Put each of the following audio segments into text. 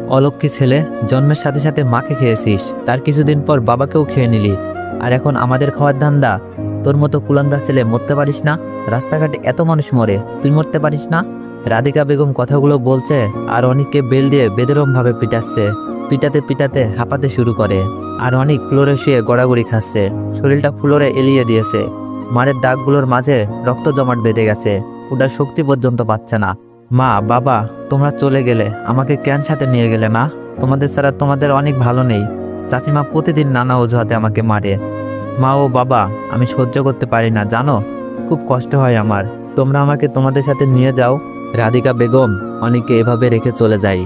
অলক্ষ্মী ছেলে, জন্মের সাথে সাথে মাকে খেয়েছিস, তার কিছুদিন পর বাবাকেও খেয়ে নিলি, আর এখন আমাদের খাওয়ার ধান্দা। তোর মতো কুলাঙ্গা ছেলে মরতে পারিস না? রাস্তাঘাটে এত মানুষ মরে, তুই মরতে পারিস না? রাধিকা বেগম কথাগুলো বলছে আর অনেককে বেল দিয়ে বেদরম ভাবে পিটাচ্ছে। পিটাতে পিটাতে হাঁপাতে শুরু করে, আর অনেক ফ্লোরে শুয়ে গড়াগড়ি খাচ্ছে, শরীরটা ফ্লোরে এলিয়ে দিয়েছে। মারের দাগগুলোর মাঝে রক্ত জমাট বেঁধে গেছে, ওটার শক্তি পর্যন্ত পাচ্ছে না। মা, বাবা, তোমরা চলে গেলে আমাকে কেন সাথে নিয়ে গেলে না? তোমাদের ছাড়া তোমাদের অনেক ভালো নেই। চাচিমা প্রতিদিন নানা অজুহাতে আমাকে মারে। মা ও বাবা, আমি সহ্য করতে পারি না, জানো, খুব কষ্ট হয় আমার। তোমরা আমাকে তোমাদের সাথে নিয়ে যাও। রাধিকা বেগম অনেককে এভাবে রেখে চলে যায়।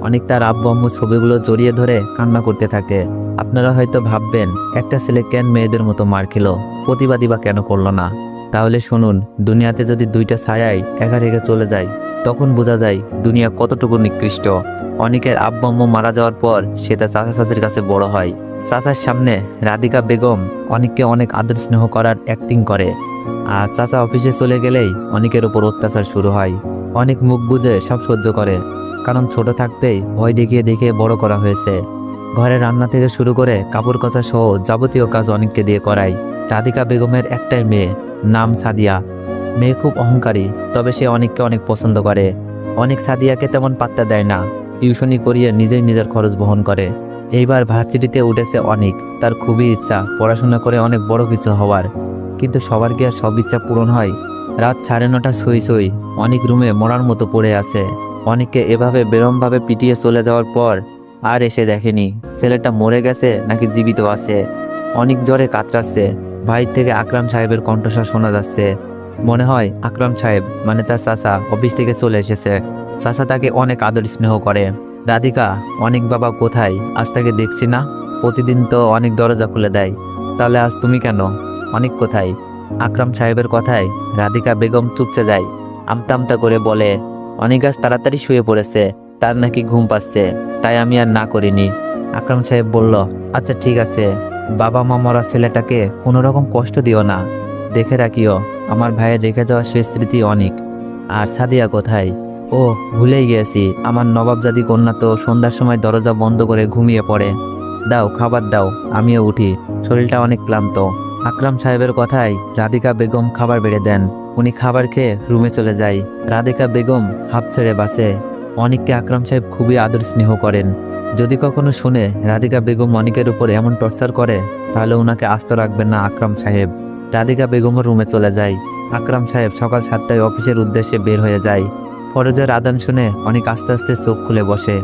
অনেক তার আব্বু আম্মু ছবিগুলো জড়িয়ে ধরে কান্না করতে থাকে। আপনারা হয়তো ভাববেন, একটা ছেলে কেন মেয়েদের মতো মার খেলো, প্রতিবাদী বা কেন করলো না? তাহলে শুনুন, দুনিয়াতে যদি দুইটা ছায়াই একা রেখে চলে যায়, তখন বোঝা যায় দুনিয়া কতটুকু নিকৃষ্ট। অনেকের আব্বু আম্মু মারা যাওয়ার পর সে তার চাচা চাচির কাছে বড় হয়। চাচার সামনে রাধিকা বেগম অনেককে অনেক আদর স্নেহ করার অ্যাক্টিং করে, আর চাচা অফিসে চলে গেলেই অনেকের উপর অত্যাচার শুরু হয়। অনেক মুখ বুঝে সব সহ্য করে, কারণ ছোট থাকতেই ভয় দেখিয়ে দেখিয়ে বড় করা হয়েছে। ঘরে রান্না থেকে শুরু করে কাপড় কাচা সহ যাবতীয় কাজ অনেককে দিয়ে করায়। রাধিকা বেগমের একটাই মেয়ে, নাম সাদিয়া। মেয়ে খুব অহংকারী, তবে সে অনেককে অনেক পছন্দ করে। অনেক সাদিয়াকে তেমন পাত্তা দেয় না, টিউশনি করিয়ে নিজেই নিজের খরচ বহন করে। এইবার ভার্সিটিতে উঠেছে অনেক, তার খুবই ইচ্ছা পড়াশোনা করে অনেক বড় কিছু হওয়ার, কিন্তু সবার কি আর সব ইচ্ছা পূরণ হয়? রাত 9:30 ছুঁই ছুঁই অনেক রুমে মরার মতো পড়ে আছে। অনেককে এভাবে বেরমভাবে পিটিয়ে চলে যাওয়ার পর আর এসে দেখেনি ছেলেটা মরে গেছে নাকি জীবিত আছে। অনেক জ্বরে কাতরাচ্ছে। বাহির থেকে আকরাম সাহেবের কণ্ঠস্বর শোনা যাচ্ছে। মনে হয় আকরাম সাহেব মানে তার চাচা অফিস থেকে চলে এসেছে। চাচা তাকে অনেক আদর স্নেহ করে। রাধিকা, অনেক বাবা কোথায়? আজ তাকে দেখছি না। প্রতিদিন তো অনেক দরজা খুলে দেয়, তাহলে আজ তুমি কেন? অনেক কোথায়? আকরাম সাহেবের কথায় রাধিকা বেগম চুপচে যায়। আমতা আমতা করে বলে, অনেক আজ তাড়াতাড়ি শুয়ে পড়েছে, তার নাকি ঘুম পাচ্ছে, তাই আমি আর না করিনি। আকরাম সাহেব বলল, আচ্ছা ঠিক আছে, বাবা মা মরা ছেলেটাকে কোনো রকম কষ্ট দিও না, দেখে রাখিও। আমার ভাইয়ের রেখে যাওয়া শেষ স্মৃতি অনেক। আর সাদিয়া কোথায়? ও, ভুলেই গিয়েছি, আমার নবাবজাদি কন্যা তো সন্ধ্যার সময় দরজা বন্ধ করে ঘুমিয়ে পড়ে। দাও, খাবার দাও, আমিও উঠি, শরীরটা অনেক ক্লান্ত। আকরাম সাহেবের কথায় রাধিকা বেগম খাবার বেড়ে দেন। উনি খাবার খেয়ে রুমে চলে যায়। রাধিকা বেগম হাঁপ ছেড়ে বাঁচে। অনেককে আকরাম সাহেব খুবই আদর স্নেহ করেন। যদি কখনো শুনে রাধিকা বেগম অনেকের উপর এমন টর্চার করে, তাহলে ওনাকে আস্ত রাখবেন না আকরাম সাহেব। রাধিকা বেগমের রুমে চলে যায়। আকরাম সাহেব সকাল 7টায় অফিসের উদ্দেশ্যে বের হয়ে যায়। ফরজের আদান শুনে অনেক আস্তে আস্তে চোখ খুলে বসে।